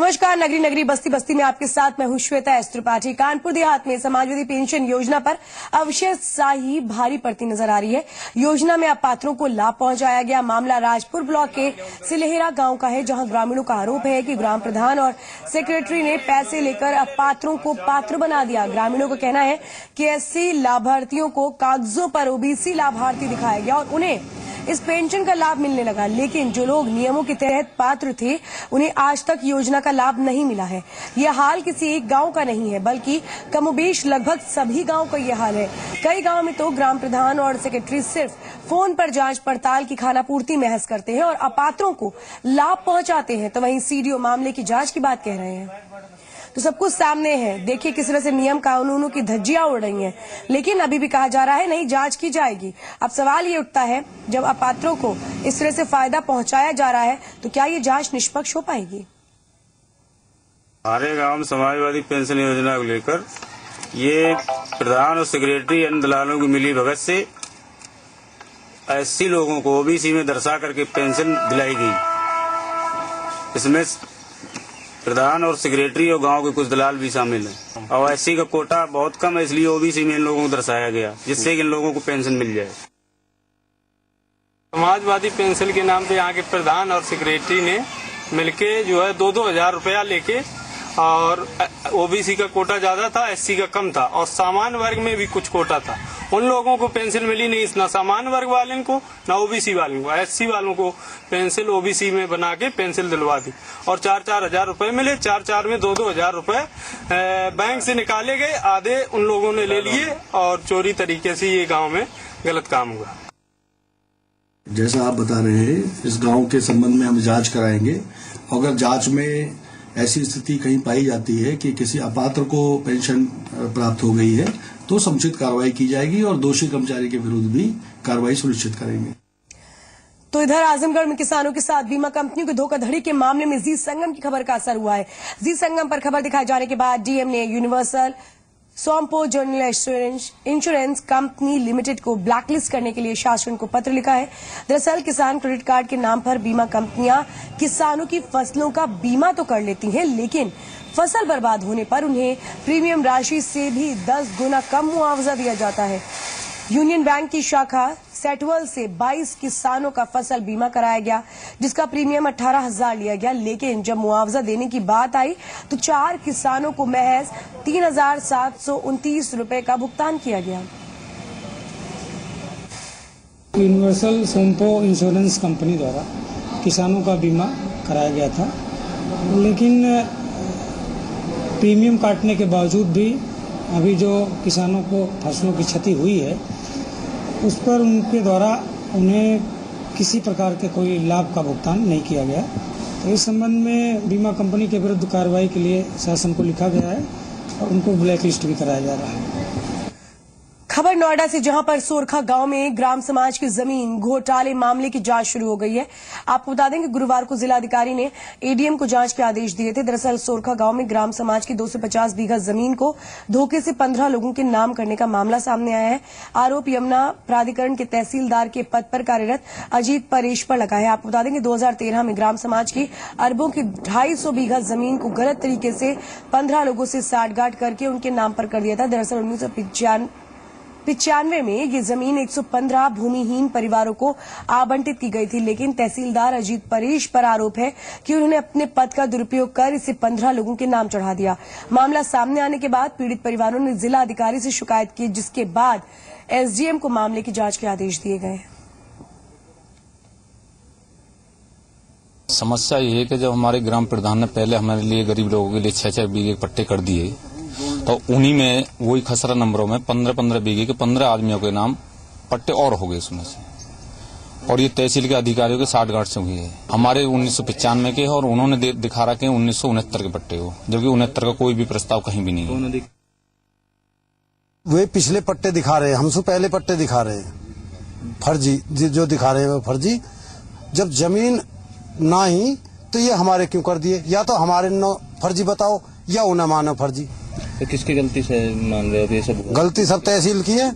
नमस्कार, नगरी नगरी बस्ती बस्ती में आपके साथ मैं हूं श्वेता एस त्रिपाठी। कानपुर देहात में समाजवादी पेंशन योजना पर अवशेषशाही भारी पड़ती नजर आ रही है। योजना में अपात्रों को लाभ पहुंचाया गया। मामला राजपुर ब्लॉक के सिलेहरा गांव का है, जहां ग्रामीणों का आरोप है कि ग्राम प्रधान और सेक्रेटरी ने पैसे लेकर अपात्रों को पात्र बना दिया। ग्रामीणों का कहना है कि एससी लाभार्थियों को कागजों पर ओबीसी लाभार्थी दिखाया गया और उन्हें इस पेंशन का लाभ मिलने लगा, लेकिन जो लोग नियमों के तहत पात्र थे उन्हें आज तक योजना का लाभ नहीं मिला है। यह हाल किसी एक गांव का नहीं है, बल्कि कमोबेश लगभग सभी गांव का यह हाल है। कई गांव में तो ग्राम प्रधान और सेक्रेटरी सिर्फ फोन पर जांच पड़ताल की खानापूर्ति महज करते हैं और अपात्रों को लाभ पहुंचाते हैं, तो वहीं सीडीओ मामले की जांच की बात कह रहे हैं। तो सब कुछ सामने है। देखिए किस तरह से नियम कानूनों की धज्जियां उड़ रही हैं, लेकिन अभी भी कहा जा रहा है नहीं, जांच की जाएगी। अब सवाल ये उठता है, जब अपात्रों को इस तरह से फायदा पहुंचाया जा रहा है तो क्या ये जांच निष्पक्ष हो पाएगी? हमारे गांव में समाजवादी पेंशन योजना को लेकर ये प्रधान और सेक्रेटरी इन दलालों की मिली भगत से 80 लोगों को ओबीसी में दर्शा करके पेंशन दिलाई गई। इसमें प्रधान और सेक्रेटरी और गांव के कुछ दलाल भी शामिल हैं और एससी का कोटा बहुत कम है, इसलिए ओबीसी में इन लोगों को दर्शाया गया, जिससे कि इन लोगों को पेंशन मिल जाए। समाजवादी पेंशन के नाम पे यहाँ के प्रधान और सेक्रेटरी ने मिलके जो है 2-2 हजार रुपया लेके, और ओबीसी का कोटा ज्यादा था, एससी का कम था, और सामान्य वर्ग में भी कुछ कोटा था। उन लोगों को पेंशन मिली नहीं, ना सामान्य वर्ग वाले को ना ओबीसी वालों को। एससी वालों को पेंशन ओबीसी में बना के पेंशन दिलवा दी और 4-4 हजार रुपए मिले। 4-4 में 2-2 हजार रुपए बैंक से निकाले गए, आधे उन लोगों ने ले लिए और चोरी तरीके से ये गाँव में गलत काम हुआ। जैसा आप बता रहे हैं, इस गांव के संबंध में हम जांच कराएंगे। अगर जांच में ऐसी स्थिति कहीं पाई जाती है कि किसी अपात्र को पेंशन प्राप्त हो गई है तो समुचित कार्रवाई की जाएगी और दोषी कर्मचारी के विरुद्ध भी कार्रवाई सुनिश्चित करेंगे। तो इधर आजमगढ़ में किसानों के साथ बीमा कंपनियों की धोखाधड़ी के मामले में जी संगम की खबर का असर हुआ है। जी संगम पर खबर दिखाए जाने के बाद डीएम ने Universal Sompo General Insurance Company Limited को ब्लैकलिस्ट करने के लिए शासन को पत्र लिखा है। दरअसल किसान क्रेडिट कार्ड के नाम पर बीमा कंपनियां किसानों की फसलों का बीमा तो कर लेती हैं, लेकिन फसल बर्बाद होने पर उन्हें प्रीमियम राशि से भी 10 गुना कम मुआवजा दिया जाता है। यूनियन बैंक की शाखा सेटवल से 22 किसानों का फसल बीमा कराया गया, जिसका प्रीमियम 18,000 लिया गया, लेकिन जब मुआवजा देने की बात आई तो 4 किसानों को महज 3,729 रुपए का भुगतान किया गया। यूनिवर्सल सोमपो इंश्योरेंस कंपनी द्वारा किसानों का बीमा कराया गया था, लेकिन प्रीमियम काटने के बावजूद भी अभी जो किसानों को फसलों की क्षति हुई है उस पर उनके द्वारा उन्हें किसी प्रकार के कोई लाभ का भुगतान नहीं किया गया। तो इस संबंध में बीमा कंपनी के विरुद्ध कार्रवाई के लिए शासन को लिखा गया है और उनको ब्लैकलिस्ट भी कराया जा रहा है। खबर नोएडा से, जहां पर सोरखा गांव में ग्राम समाज की जमीन घोटाले मामले की जांच शुरू हो गई है। आपको बता दें कि गुरुवार को जिलाधिकारी ने एडीएम को जांच के आदेश दिए थे। दरअसल सोरखा गांव में ग्राम समाज की 250 बीघा जमीन को धोखे से 15 लोगों के नाम करने का मामला सामने आया है। आरोप यमुना प्राधिकरण के तहसीलदार के पद पर कार्यरत अजीत परेश पर लगा है। आपको बता दें कि 2013 में ग्राम समाज की अरबों की 250 बीघा जमीन को गलत तरीके से 15 लोगों से साठगांठ करके उनके नाम पर कर दिया था। दरअसल 1995 में ये जमीन 115 भूमिहीन परिवारों को आवंटित की गई थी, लेकिन तहसीलदार अजीत परेश पर आरोप है कि उन्होंने अपने पद का दुरुपयोग कर इसे 15 लोगों के नाम चढ़ा दिया। मामला सामने आने के बाद पीड़ित परिवारों ने जिला अधिकारी से शिकायत की, जिसके बाद एसडीएम को मामले की जांच के आदेश दिए गए। समस्या ये है कि जब हमारे ग्राम प्रधान ने पहले हमारे लिए गरीब लोगों के लिए 6-6 बीघे पट्टे कर दिए, तो उन्हीं में वही खसरा नंबरों में 15-15 बीघे के 15 आदमियों के नाम पट्टे और हो गए उसमें से, और ये तहसील के अधिकारियों के साठगांठ से हुई है। हमारे 1995 के और उन्होंने दिखा रखे 1969 के पट्टे हो, जबकि 69 का कोई भी प्रस्ताव कहीं भी नहीं है। वे पिछले पट्टे दिखा रहे हैं, हमसे पहले पट्टे दिखा रहे हैं, फर्जी जो दिखा रहे हैं वो फर्जी। जब जमीन ना ही तो ये हमारे क्यों कर दिए? या तो हमारे फर्जी बताओ या उन्हें मानो फर्जी। तो किसकी गलती से मान रहे हो ये सब? गलती सब तहसील की है।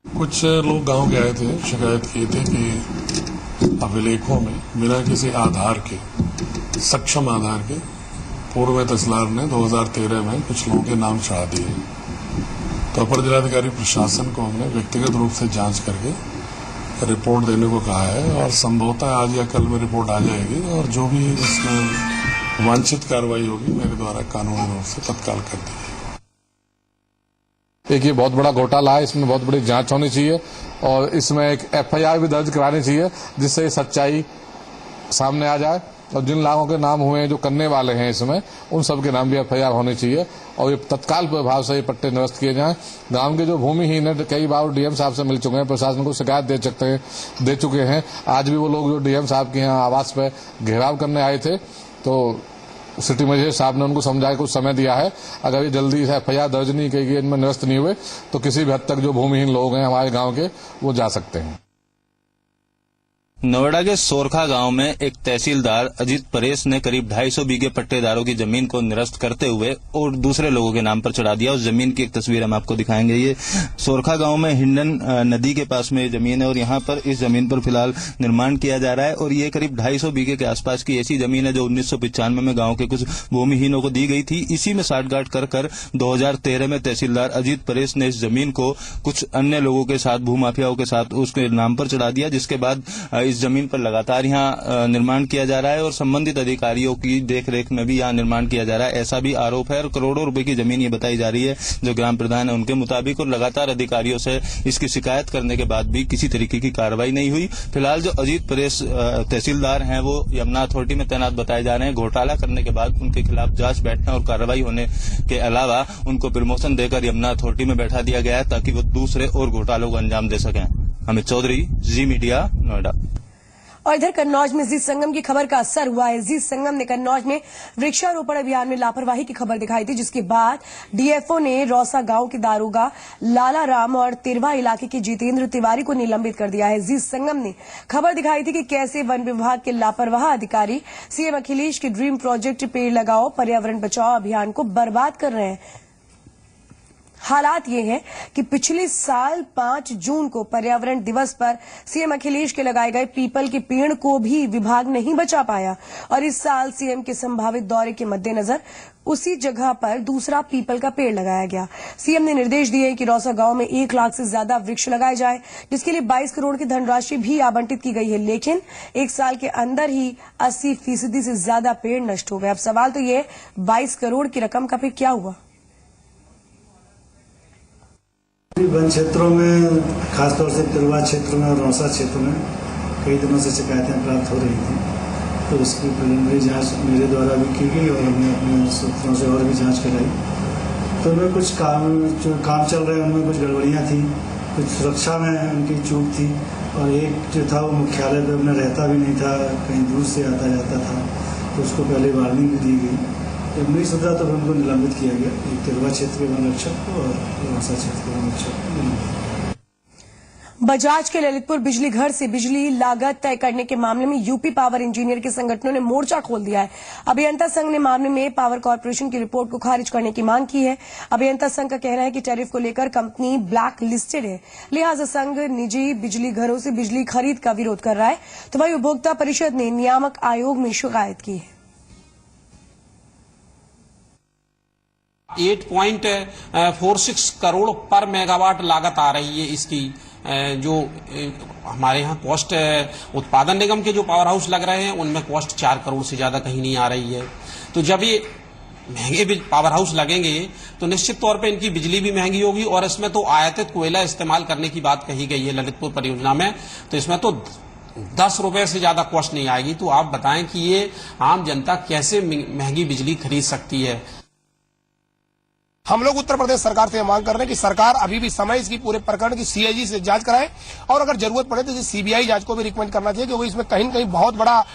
कुछ लोग गांव के आए थे, शिकायत किए थे कि अभिलेखों में बिना किसी आधार के सक्षम आधार के पूर्व में तहसीलदार ने 2013 में कुछ लोगों के नाम चढ़ा दिए। तो अपर जिलाधिकारी प्रशासन को हमने व्यक्तिगत रूप से जांच करके रिपोर्ट देने को कहा है और संभवतः आज या कल में रिपोर्ट आ जाएगी और जो भी इसमें वांछित कार्रवाई होगी मेरे द्वारा कानूनी रूप से तत्काल कर दी। एक ये बहुत बड़ा घोटाला है, इसमें बहुत बड़ी जांच होनी चाहिए और इसमें एक एफआईआर भी दर्ज करानी चाहिए जिससे सच्चाई सामने आ जाए और जिन लोगों के नाम हुए हैं जो करने वाले हैं इसमें उन सब के नाम भी एफआईआर होनी चाहिए और ये तत्काल प्रभाव से ये पट्टे निरस्त किए जाएं। गांव के जो भूमिहीन है कई बार डीएम साहब से मिल चुके हैं, प्रशासन को शिकायत दे चुके हैं। आज भी वो लोग जो डीएम साहब के यहाँ आवास पे घेराव करने आए थे तो सिटी मजिस्ट्रेट साहब ने उनको समझा कुछ समय दिया है, अगर ये जल्दी से एफआईआर दर्ज नहीं की गई, इनमें निरस्त नहीं हुए तो किसी भी हद तक जो भूमिहीन लोग हैं हमारे गांव के वो जा सकते हैं। नोएडा के सोरखा गांव में एक तहसीलदार अजीत परेश ने करीब 250 बीघे पट्टेदारों की जमीन को निरस्त करते हुए और दूसरे लोगों के नाम पर चढ़ा दिया। उस जमीन की एक तस्वीर हम आपको दिखाएंगे। ये सोरखा गांव में हिंडन नदी के पास में ये जमीन है और यहाँ पर इस जमीन पर फिलहाल निर्माण किया जा रहा है और ये करीब 250 बीघे के आसपास की ऐसी जमीन है जो 1995 में गाँव के कुछ भूमिहीनों को दी गई थी। इसी में साठगांठ कर 2013 में तहसीलदार अजीत परेश ने इस जमीन को कुछ अन्य लोगों के साथ भूमाफियाओं के साथ उसके नाम पर चढ़ा दिया, जिसके बाद इस जमीन पर लगातार यहाँ निर्माण किया जा रहा है और संबंधित अधिकारियों की देखरेख में भी यहाँ निर्माण किया जा रहा है, ऐसा भी आरोप है। और करोड़ों रुपए की जमीन ये बताई जा रही है जो ग्राम प्रधान है उनके मुताबिक, और लगातार अधिकारियों से इसकी शिकायत करने के बाद भी किसी तरीके की कार्रवाई नहीं हुई। फिलहाल जो अजीत परेश तहसीलदार हैं वो यमुना अथॉरिटी में तैनात बताए जा रहे हैं। घोटाला करने के बाद उनके खिलाफ जांच बैठने और कार्रवाई होने के अलावा उनको प्रमोशन देकर यमुना अथॉरिटी में बैठा दिया गया है ताकि वो दूसरे और घोटालों को अंजाम दे सकें। अमित चौधरी, जी मीडिया, नोएडा। और इधर कन्नौज में जीत संगम की खबर का असर हुआ है। जीत संगम ने कन्नौज में वृक्षारोपण अभियान में लापरवाही की खबर दिखाई थी, जिसके बाद डीएफओ ने रौसा गांव के दारोगा लाला राम और तिरवा इलाके के जितेंद्र तिवारी को निलंबित कर दिया है। जीत संगम ने खबर दिखाई थी कि कैसे वन विभाग के लापरवाह अधिकारी सीएम अखिलेश के ड्रीम प्रोजेक्ट पेड़ लगाओ पर्यावरण बचाओ अभियान को बर्बाद कर रहे हैं। हालात ये है कि पिछले साल 5 जून को पर्यावरण दिवस पर सीएम अखिलेश के लगाए गए पीपल के पेड़ को भी विभाग नहीं बचा पाया और इस साल सीएम के संभावित दौरे के मद्देनजर उसी जगह पर दूसरा पीपल का पेड़ लगाया गया। सीएम ने निर्देश दिए कि रौसा गांव में 1 लाख से ज्यादा वृक्ष लगाए जाए, जिसके लिए 22 करोड़ की धनराशि भी आवंटित की गई है, लेकिन 1 साल के अंदर ही 80% से ज्यादा पेड़ नष्ट हो गए। अब सवाल तो ये 22 करोड़ की रकम का फिर क्या हुआ? वन क्षेत्रों में खासतौर से तिरवा क्षेत्र में और रौसा क्षेत्र में कई दिनों से शिकायतें प्राप्त हो रही थी, तो उसकी प्रिलिमिनरी जांच मेरे द्वारा भी की गई और हमने अपने सूत्रों से और भी जांच कराई। तो उनमें कुछ जो काम चल रहे हैं उनमें कुछ गड़बड़ियाँ थी, कुछ सुरक्षा में उनकी चूक थी और एक जो था वो मुख्यालय पर अपना रहता भी नहीं था, कहीं दूर से आता जाता था, तो उसको पहले वार्निंग भी दी गई। जब नहीं सुधरा तो उनको निलंबित किया गया, एक तिरवा क्षेत्र के वन रक्षक को और रौसा क्षेत्र के वन रक्षक को निलंबित। बजाज के ललितपुर बिजली घर से बिजली लागत तय करने के मामले में यूपी पावर इंजीनियर के संगठनों ने मोर्चा खोल दिया है। अभियंता संघ ने मामले में पावर कॉर्पोरेशन की रिपोर्ट को खारिज करने की मांग की है। अभियंता संघ का कहना है कि टैरिफ को लेकर कंपनी ब्लैक लिस्टेड है, लिहाजा संघ निजी बिजली घरों से बिजली खरीद का विरोध कर रहा है। तो वही उपभोक्ता परिषद ने नियामक आयोग में शिकायत की है। 8.46 करोड़ पर मेगावाट लागत आ रही है इसकी। जो हमारे यहाँ कॉस्ट उत्पादन निगम के जो पावर हाउस लग रहे हैं उनमें कॉस्ट 4 करोड़ से ज्यादा कहीं नहीं आ रही है। तो जब ये महंगे पावर हाउस लगेंगे तो निश्चित तौर पे इनकी बिजली भी महंगी होगी और इसमें तो आयातित कोयला इस्तेमाल करने की बात कही गई है ललितपुर परियोजना में, तो इसमें तो 10 रुपए से ज्यादा कॉस्ट नहीं आएगी। तो आप बताएं कि ये आम जनता कैसे महंगी बिजली खरीद सकती है। हम लोग उत्तर प्रदेश सरकार से मांग कर रहे हैं कि सरकार अभी भी समय इसकी पूरे प्रकरण की सीएजी से जांच कराए और अगर जरूरत पड़े तो सीबीआई जांच को भी रिकमेंड करना चाहिए, क्योंकि इसमें कहीं न कहीं बहुत बड़ा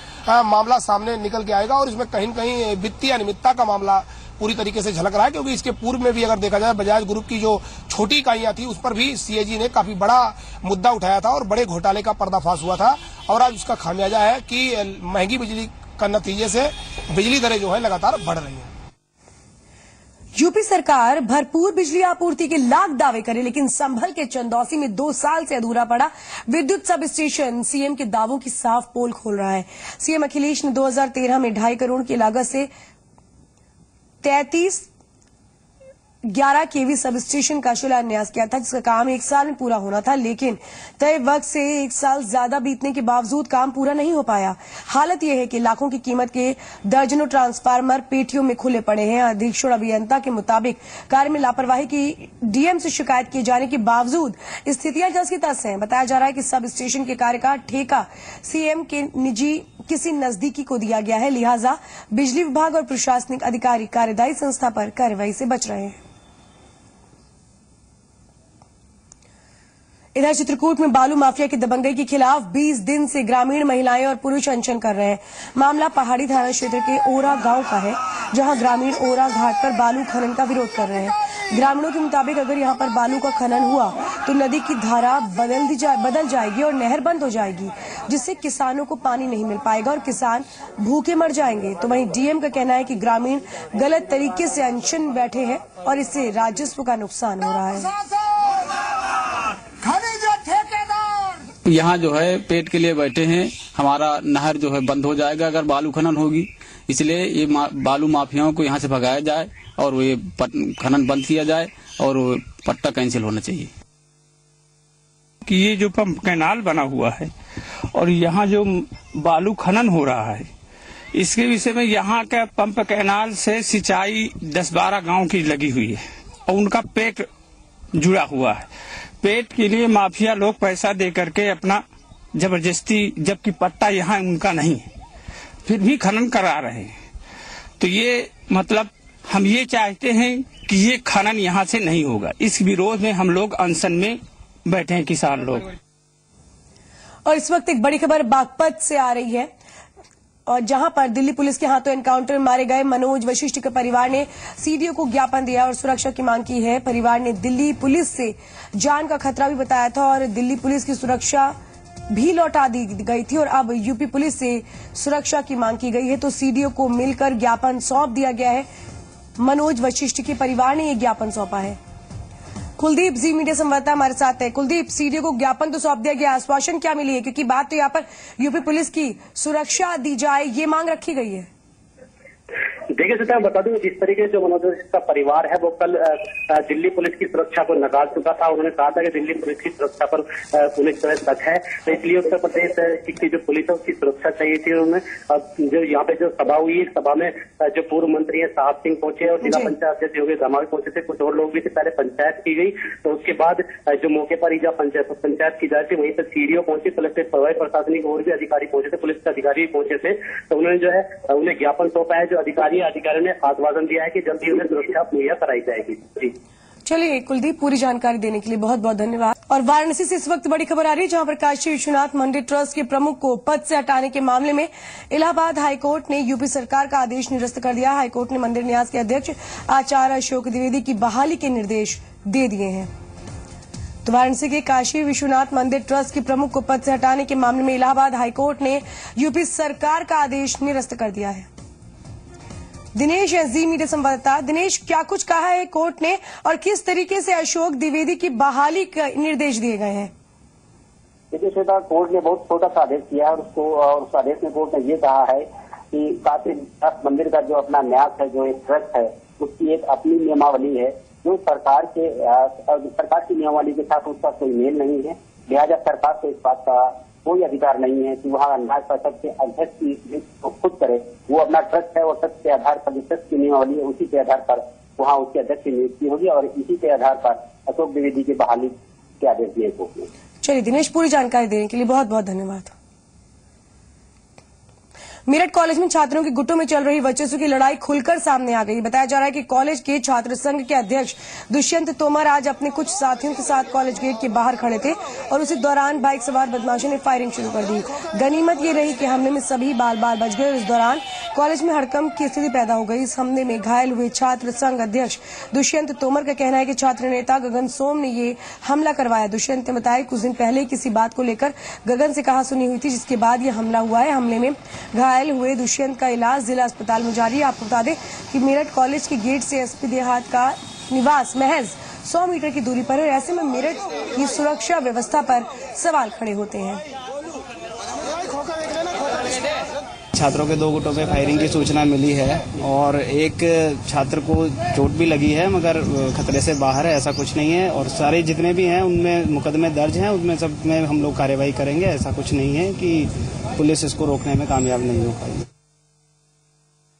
मामला सामने निकल के आएगा और इसमें कहीं न कहीं वित्तीय अनियमितता का मामला पूरी तरीके से झलक रहा है। क्योंकि इसके पूर्व में भी अगर देखा जाए बजाज ग्रुप की जो छोटी इकाइयां थी उस पर भी सीएजी ने काफी बड़ा मुद्दा उठाया था और बड़े घोटाले का पर्दाफाश हुआ था और आज उसका खामियाजा है कि महंगी बिजली का नतीजे से बिजली दरें जो है लगातार बढ़ रही है। यूपी सरकार भरपूर बिजली आपूर्ति के लाख दावे करे, लेकिन संभल के चंदौसी में 2 साल से अधूरा पड़ा विद्युत सब स्टेशन सीएम के दावों की साफ पोल खोल रहा है। सीएम अखिलेश ने 2013 में 2.5 करोड़ की लागत से 11 केवी सब स्टेशन का शिलान्यास किया था, जिसका काम 1 साल में पूरा होना था, लेकिन तय वक्त से 1 साल ज्यादा बीतने के बावजूद काम पूरा नहीं हो पाया। हालत यह है कि लाखों की कीमत के दर्जनों ट्रांसफार्मर पेटियों में खुले पड़े हैं। अधीक्षण अभियंता के मुताबिक कार्य में लापरवाही की डीएम से शिकायत किए जाने के बावजूद स्थितियां जस की तस हैं। बताया जा रहा है कि सब स्टेशन के कार्य का ठेका सीएम के निजी किसी नजदीकी को दिया गया है, लिहाजा बिजली विभाग और प्रशासनिक अधिकारी कार्यदायी संस्था पर कार्रवाई से बच रहे हैं। इधर चित्रकूट में बालू माफिया की दबंगई के खिलाफ 20 दिन से ग्रामीण महिलाएं और पुरुष अनशन कर रहे हैं। मामला पहाड़ी थाना क्षेत्र के ओरा गांव का है, जहां ग्रामीण ओरा घाट पर बालू खनन का विरोध कर रहे हैं। ग्रामीणों के मुताबिक अगर यहां पर बालू का खनन हुआ तो नदी की धारा बदल जाएगी और नहर बंद हो जाएगी, जिससे किसानों को पानी नहीं मिल पाएगा और किसान भूखे मर जाएंगे। तो वहीं डीएम का कहना है कि ग्रामीण गलत तरीके से अनशन में बैठे हैं और इससे राजस्व का नुकसान हो रहा है। यहाँ जो है पेट के लिए बैठे हैं, हमारा नहर जो है बंद हो जाएगा अगर बालू खनन होगी, इसलिए ये बालू माफियाओं को यहाँ से भगाया जाए और ये खनन बंद किया जाए और पट्टा कैंसिल होना चाहिए। कि ये जो पंप कैनाल बना हुआ है और यहाँ जो बालू खनन हो रहा है, इसके विषय में यहाँ का पंप कैनाल से सिंचाई 10-12 गांव की लगी हुई है और उनका पेट जुड़ा हुआ है। पेट के लिए माफिया लोग पैसा दे करके अपना जबरदस्ती, जबकि पट्टा यहाँ उनका नहीं है, फिर भी खनन करा रहे हैं। तो ये मतलब हम ये चाहते हैं कि ये खनन यहाँ से नहीं होगा। इस विरोध में हम लोग अनशन में बैठे हैं, किसान लोग। और इस वक्त एक बड़ी खबर बागपत से आ रही है, और जहां पर दिल्ली पुलिस के हाथों एनकाउंटर में मारे गए मनोज वशिष्ठ के परिवार ने सीडीओ को ज्ञापन दिया और सुरक्षा की मांग की है। परिवार ने दिल्ली पुलिस से जान का खतरा भी बताया था और दिल्ली पुलिस की सुरक्षा भी लौटा दी गई थी और अब यूपी पुलिस से सुरक्षा की मांग की गई है। तो सीडीओ को मिलकर ज्ञापन सौंप दिया गया है। मनोज वशिष्ठ के परिवार ने यह ज्ञापन सौंपा है। कुलदीप जी मीडिया संवाददाता हमारे साथ है। कुलदीप, सीडीओ को ज्ञापन तो सौंप दिया गया, आश्वासन क्या मिली है? क्योंकि बात तो यहाँ पर यूपी पुलिस की सुरक्षा दी जाए, ये मांग रखी गई है। देखिए सीता, मैं बता दूं, जिस तरीके से जो मनोज वशिष्ठ का परिवार है वो कल दिल्ली पुलिस की सुरक्षा को नकार चुका था। उन्होंने कहा था कि दिल्ली पुलिस की सुरक्षा पर पूरी तरह शक है, तो इसलिए उत्तर प्रदेश की जो पुलिस है उसकी सुरक्षा चाहिए थी। उन्होंने जो यहाँ पे जो सभा हुई, इस सभा में जो पूर्व मंत्री है साहब सिंह पहुंचे और जिला पंचायत अध्यक्ष योगेश धामा भी पहुंचे थे, कुछ और लोग भी थे। पहले पंचायत की गई, तो उसके बाद जो मौके पर जहाँ पंचायत की जाए थी वहीं पर सीडीओ पहुंचे, कलेक्टर प्रशासनिक और भी अधिकारी पहुंचे थे, पुलिस के अधिकारी भी पहुंचे थे। तो उन्होंने जो है उन्हें ज्ञापन सौंपा है। जो अधिकारियों ने आश्वासन दिया है कि जल्दी उन्हें सुरक्षा मुहैया कराई जाएगी। जी चलिए कुलदीप, पूरी जानकारी देने के लिए बहुत बहुत धन्यवाद। और वाराणसी से इस वक्त बड़ी खबर आ रही है, जहां पर काशी विश्वनाथ मंदिर ट्रस्ट के प्रमुख को पद से हटाने के मामले में इलाहाबाद हाईकोर्ट ने यूपी सरकार का आदेश निरस्त कर दिया। हाईकोर्ट ने मंदिर न्यास के अध्यक्ष आचार्य अशोक द्विवेदी की बहाली के निर्देश दे दिए हैं। तो वाराणसी के काशी विश्वनाथ मंदिर ट्रस्ट के प्रमुख को पद से हटाने के मामले में इलाहाबाद हाईकोर्ट ने यूपी सरकार का आदेश निरस्त कर दिया है। दिनेश एसजी मीडिया संवाददाता। दिनेश, क्या कुछ कहा है कोर्ट ने और किस तरीके से अशोक द्विवेदी की बहाली के निर्देश दिए गए हैं? देखिए श्वेता, कोर्ट ने बहुत छोटा सा आदेश किया है और उस आदेश में कोर्ट ने ये कहा है कि काशी विश्वनाथ मंदिर का जो अपना न्यास है, जो एक ट्रस्ट है, उसकी एक अपनी नियमावली है जो सरकार की नियमावली के साथ उसका कोई मेल नहीं है। लिहाजा सरकार को इस बात का कोई अधिकार नहीं है कि वहाँ न्यास परिषद के अध्यक्ष की खुद करे। वो अपना ट्रस्ट है और ट्रस्ट के आधार पर जो ट्रस्ट की नियमावली है उसी के आधार पर वहाँ उसके अध्यक्ष की नियुक्ति होगी और इसी के आधार पर अशोक द्विवेदी की बहाली के आदेश दिए कोर्ट ने। चलिए दिनेश, पूरी जानकारी देने के लिए बहुत बहुत धन्यवाद। मेरठ कॉलेज में छात्रों के गुटों में चल रही वर्चस्व की लड़ाई खुलकर सामने आ गई। बताया जा रहा है कि कॉलेज के छात्र संघ के अध्यक्ष दुष्यंत तोमर आज अपने कुछ साथियों के साथ कॉलेज गेट के बाहर खड़े थे और उसी दौरान बाइक सवार बदमाशों ने फायरिंग शुरू कर दी। गनीमत ये रही कि हमले में सभी बाल बच गए। इस दौरान कॉलेज में हड़कंप की स्थिति पैदा हो गई। इस हमले में घायल हुए छात्र संघ अध्यक्ष दुष्यंत तोमर का कहना है कि छात्र नेता गगन सोम ने ये हमला करवाया। दुष्यंत ने बताया कुछ दिन पहले किसी बात को लेकर गगन से कहा सुनी हुई थी, जिसके बाद ये हमला हुआ है। हमले में घायल हुए दुष्यंत का इलाज जिला अस्पताल में जारी है। आपको बता दें कि मेरठ कॉलेज के गेट से एसपी देहात का निवास महज 100 मीटर की दूरी पर है। ऐसे में मेरठ की सुरक्षा व्यवस्था पर सवाल खड़े होते हैं। छात्रों के 2 गुटों में फायरिंग की सूचना मिली है और एक छात्र को चोट भी लगी है, मगर खतरे से बाहर है, ऐसा कुछ नहीं है। और सारे जितने भी हैं उनमें मुकदमे दर्ज हैं, उनमें सब में हम लोग कार्रवाई करेंगे। ऐसा कुछ नहीं है कि पुलिस इसको रोकने में कामयाब नहीं हो पाई।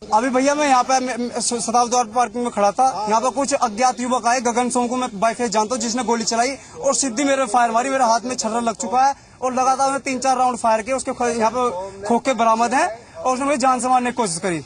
अभी भैया मैं यहाँ पे शताब्दी द्वार पार्किंग में खड़ा था। यहाँ पर कुछ अज्ञात युवक आए, गगन सोम को मैं बाइफेस जानता हूँ, जिसने गोली चलाई और सीधी मेरे फायर मारी। मेरे हाथ में छर्रा लग चुका है और लगातार मैं 3-4 राउंड फायर किए। उसके यहाँ पे खोखे बरामद है और उसने मुझे जान से मारने की कोशिश करी।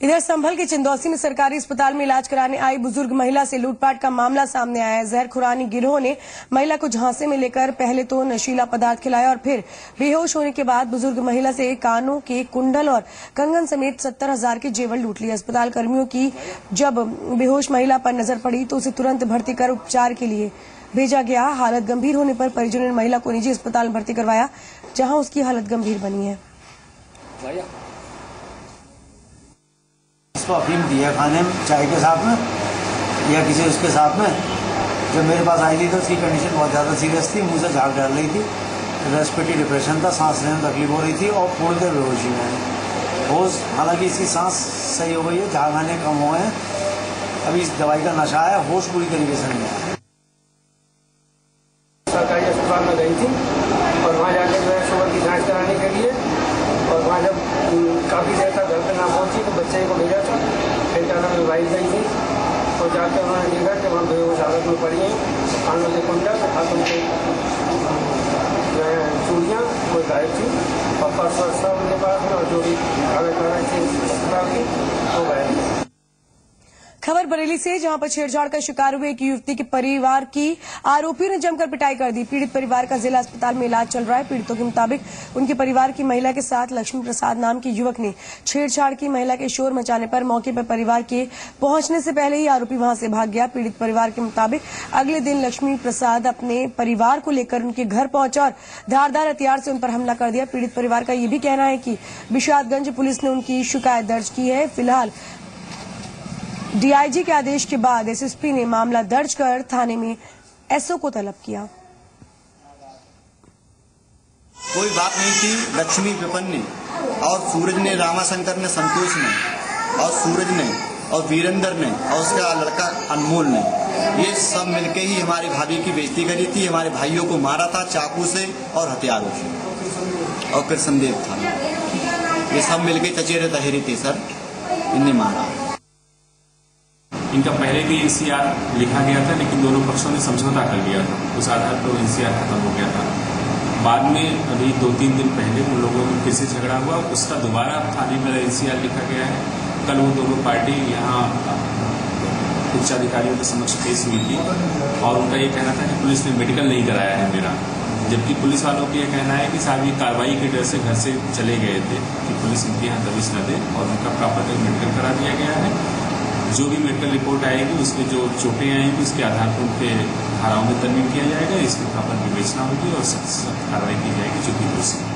इधर संभल के चिंदौसी में सरकारी अस्पताल में इलाज कराने आई बुजुर्ग महिला से लूटपाट का मामला सामने आया है। जहरखुरानी गिरोह ने महिला को झांसे में लेकर पहले तो नशीला पदार्थ खिलाया और फिर बेहोश होने के बाद बुजुर्ग महिला से कानों के कुंडल और कंगन समेत 70,000 के जेवर लूट लिए। अस्पताल कर्मियों की जब बेहोश महिला पर नजर पड़ी तो उसे तुरंत भर्ती कर उपचार के लिए भेजा गया। हालत गंभीर होने पर परिजनों ने महिला को निजी अस्पताल में भर्ती करवाया, जहाँ उसकी हालत गंभीर बनी है। इसको अफीम दिया खाने में, चाय के साथ में या किसी उसके साथ में। जब मेरे पास आई थी तो उसकी कंडीशन बहुत ज़्यादा सीरियस थी, मुंह से झाग डाल रही थी, रेस्पिरेटरी डिप्रेशन था, सांस लेने में तकलीफ हो रही थी और पूरी देर बेहोशी में है। होश हालांकि इसकी सांस सही हो गई है, झाग आने कम हो गए हैं, अभी इस दवाई का नशा है, होश पूरी तरीके से नहीं है। सरकारी अस्पताल में गई थी और वहाँ जाकर जो है शुगर की जाँच कराने के लिए, और वहाँ जब काफ़ी देर तक घर पर ना पहुँची तो बच्चे को भेजा था। फिर क्या नाम मोबाइल गई थी तो जाकर उन्होंने देखा कि वहाँ बेहोश हालत में पड़ी हैं, कानों के कुंडल, हाथों के जो है चूड़ियाँ वो गायब थी और पर्स वर्स उनके पास में और जो भी कागज कागज थे अस्पताल की वो गायब। खबर बरेली से, जहां पर छेड़छाड़ का शिकार हुए एक युवती के परिवार की आरोपियों ने जमकर पिटाई कर दी। पीड़ित परिवार का जिला अस्पताल में इलाज चल रहा है। पीड़ितों के मुताबिक उनके परिवार की महिला के साथ लक्ष्मी प्रसाद नाम के युवक ने छेड़छाड़ की। महिला के शोर मचाने पर मौके पर परिवार के पहुंचने से पहले ही आरोपी वहां से भाग गया। पीड़ित परिवार के मुताबिक अगले दिन लक्ष्मी प्रसाद अपने परिवार को लेकर उनके घर पहुंचा और धारदार हथियार से उन पर हमला कर दिया। पीड़ित परिवार का यह भी कहना है कि विषादगंज पुलिस ने उनकी शिकायत दर्ज की है। फिलहाल डीआईजी के आदेश के बाद एसएसपी ने मामला दर्ज कर थाने में एसओ को तलब किया। कोई बात नहीं थी। लक्ष्मी विपन ने और सूरज ने, रामाशंकर ने, संतोष ने और सूरज ने और वीरेंद्र ने और उसका लड़का अनमोल ने, ये सब मिलके ही हमारी भाभी की बेइज्जती करी थी। हमारे भाइयों को मारा था चाकू से और हथियारों से, और कृष्णदेव था, ये सब मिलके चचेरे तहेरी थे सर, इन्हें मारा। इनका पहले भी एनसीआर लिखा गया था, लेकिन दोनों पक्षों ने समझौता कर लिया था, उस आधार पर एनसीआर खत्म हो गया था। बाद में अभी 2-3 दिन पहले उन लोगों में फिर से झगड़ा हुआ, उसका दोबारा थाने में एनसीआर लिखा गया है। कल वो दोनों पार्टी यहाँ उच्च अधिकारियों के समक्ष पेश हुई थी और उनका ये कहना था कि पुलिस ने मेडिकल नहीं कराया है मेरा, जबकि पुलिस वालों का ये कहना है कि साहब ये कार्रवाई के डर से घर से चले गए थे कि पुलिस इनके यहाँ दबिश न दे, और उनका प्रॉपर मेडिकल करा दिया गया है। जो भी मेडिकल रिपोर्ट आएगी उसमें जो चोटें आएंगी उसके आधार पर उनके धाराओं में तरमीम किया जाएगा, इसकी प्रॉपर विवेचना होगी और सख्त कार्रवाई की जाएगी जो कि दोषी है।